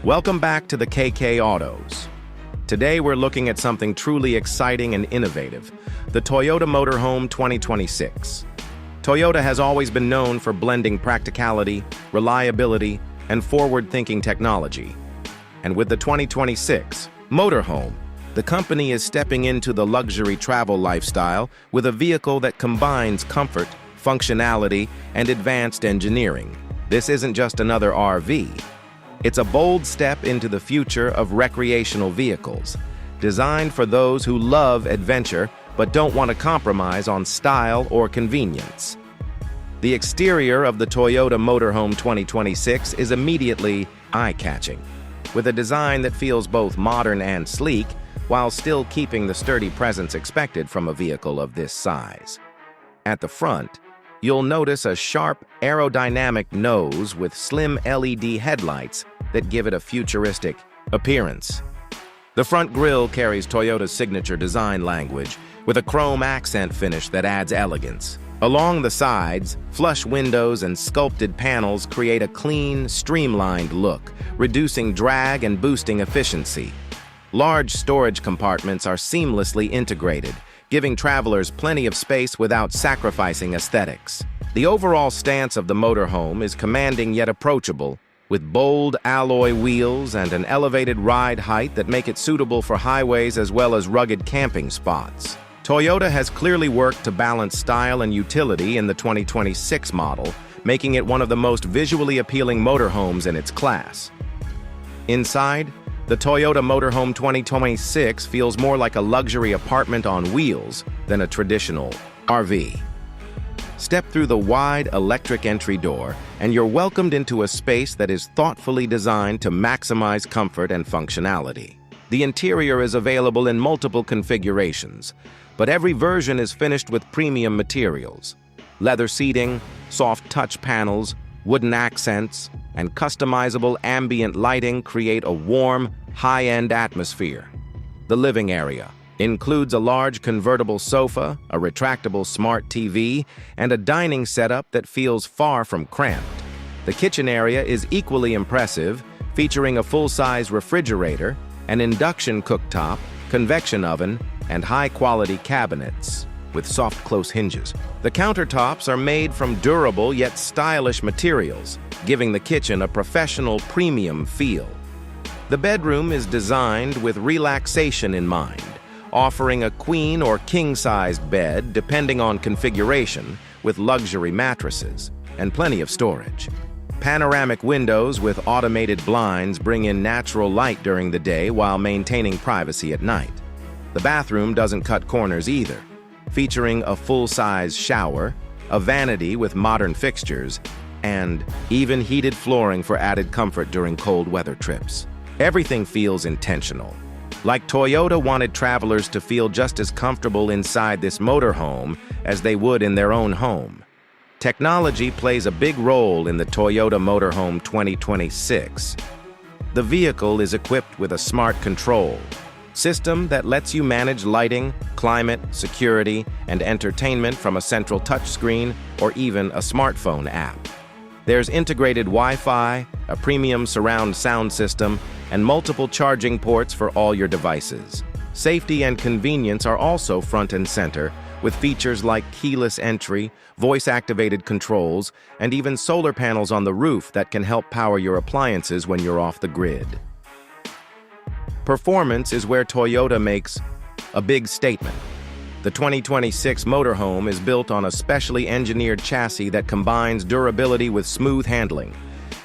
Welcome back to the KK Autos. Today we're looking at something truly exciting and innovative, the Toyota Motorhome 2026. Toyota has always been known for blending practicality, reliability, and forward-thinking technology. And with the 2026 Motorhome, the company is stepping into the luxury travel lifestyle with a vehicle that combines comfort, functionality, and advanced engineering. This isn't just another RV. It's a bold step into the future of recreational vehicles, designed for those who love adventure but don't want to compromise on style or convenience. The exterior of the Toyota Motorhome 2026 is immediately eye-catching, with a design that feels both modern and sleek, while still keeping the sturdy presence expected from a vehicle of this size. At the front, you'll notice a sharp, aerodynamic nose with slim LED headlights that give it a futuristic appearance. The front grille carries Toyota's signature design language, with a chrome accent finish that adds elegance. Along the sides, flush windows and sculpted panels create a clean, streamlined look, reducing drag and boosting efficiency. Large storage compartments are seamlessly integrated, giving travelers plenty of space without sacrificing aesthetics. The overall stance of the motorhome is commanding yet approachable, with bold alloy wheels and an elevated ride height that make it suitable for highways as well as rugged camping spots. Toyota has clearly worked to balance style and utility in the 2026 model, making it one of the most visually appealing motorhomes in its class. Inside, the Toyota Motorhome 2026 feels more like a luxury apartment on wheels than a traditional RV. Step through the wide electric entry door, and you're welcomed into a space that is thoughtfully designed to maximize comfort and functionality. The interior is available in multiple configurations, but every version is finished with premium materials. Leather seating, soft touch panels, wooden accents, and customizable ambient lighting create a warm, high-end atmosphere. The living area includes a large convertible sofa, a retractable smart TV, and a dining setup that feels far from cramped. The kitchen area is equally impressive, featuring a full-size refrigerator, an induction cooktop, convection oven, and high-quality cabinets with soft close hinges. The countertops are made from durable yet stylish materials, giving the kitchen a professional premium feel. The bedroom is designed with relaxation in mind, offering a queen or king-sized bed depending on configuration, with luxury mattresses and plenty of storage. Panoramic windows with automated blinds bring in natural light during the day while maintaining privacy at night. The bathroom doesn't cut corners either, featuring a full-size shower, a vanity with modern fixtures, and even heated flooring for added comfort during cold weather trips. Everything feels intentional. Like Toyota wanted travelers to feel just as comfortable inside this motorhome as they would in their own home. Technology plays a big role in the Toyota Motorhome 2026. The vehicle is equipped with a smart control system that lets you manage lighting, climate, security, and entertainment from a central touchscreen or even a smartphone app. There's integrated Wi-Fi, a premium surround sound system, and multiple charging ports for all your devices. Safety and convenience are also front and center, with features like keyless entry, voice-activated controls, and even solar panels on the roof that can help power your appliances when you're off the grid. Performance is where Toyota makes a big statement. The 2026 Motorhome is built on a specially engineered chassis that combines durability with smooth handling.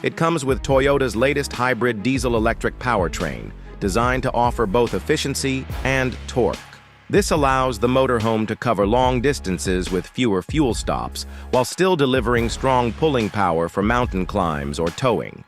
It comes with Toyota's latest hybrid diesel-electric powertrain, designed to offer both efficiency and torque. This allows the motorhome to cover long distances with fewer fuel stops, while still delivering strong pulling power for mountain climbs or towing.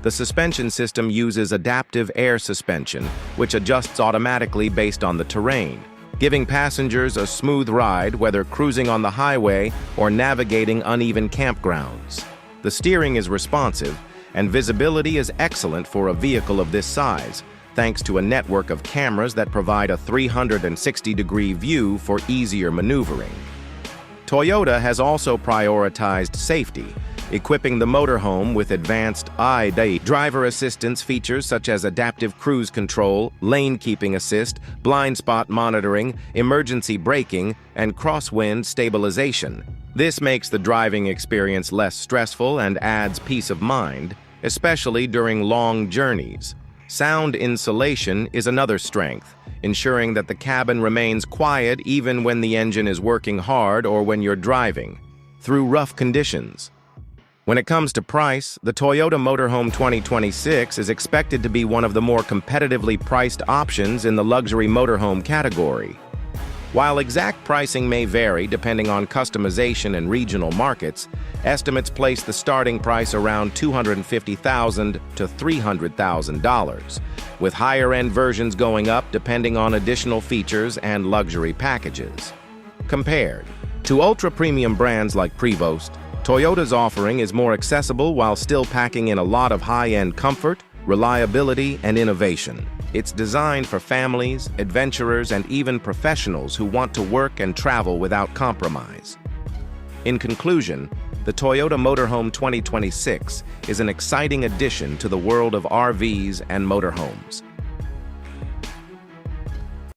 The suspension system uses adaptive air suspension, which adjusts automatically based on the terrain, giving passengers a smooth ride whether cruising on the highway or navigating uneven campgrounds. The steering is responsive, and visibility is excellent for a vehicle of this size, thanks to a network of cameras that provide a 360-degree view for easier maneuvering. Toyota has also prioritized safety, equipping the motorhome with advanced AID driver assistance features such as adaptive cruise control, lane keeping assist, blind spot monitoring, emergency braking, and crosswind stabilization. This makes the driving experience less stressful and adds peace of mind, especially during long journeys. Sound insulation is another strength, ensuring that the cabin remains quiet even when the engine is working hard or when you're driving through rough conditions. When it comes to price, the Toyota Motorhome 2026 is expected to be one of the more competitively priced options in the luxury motorhome category. While exact pricing may vary depending on customization and regional markets, estimates place the starting price around $250,000 to $300,000, with higher-end versions going up depending on additional features and luxury packages. Compared to ultra-premium brands like Prevost, Toyota's offering is more accessible while still packing in a lot of high-end comfort, reliability, and innovation. It's designed for families, adventurers, and even professionals who want to work and travel without compromise. In conclusion, the Toyota Motorhome 2026 is an exciting addition to the world of RVs and motorhomes.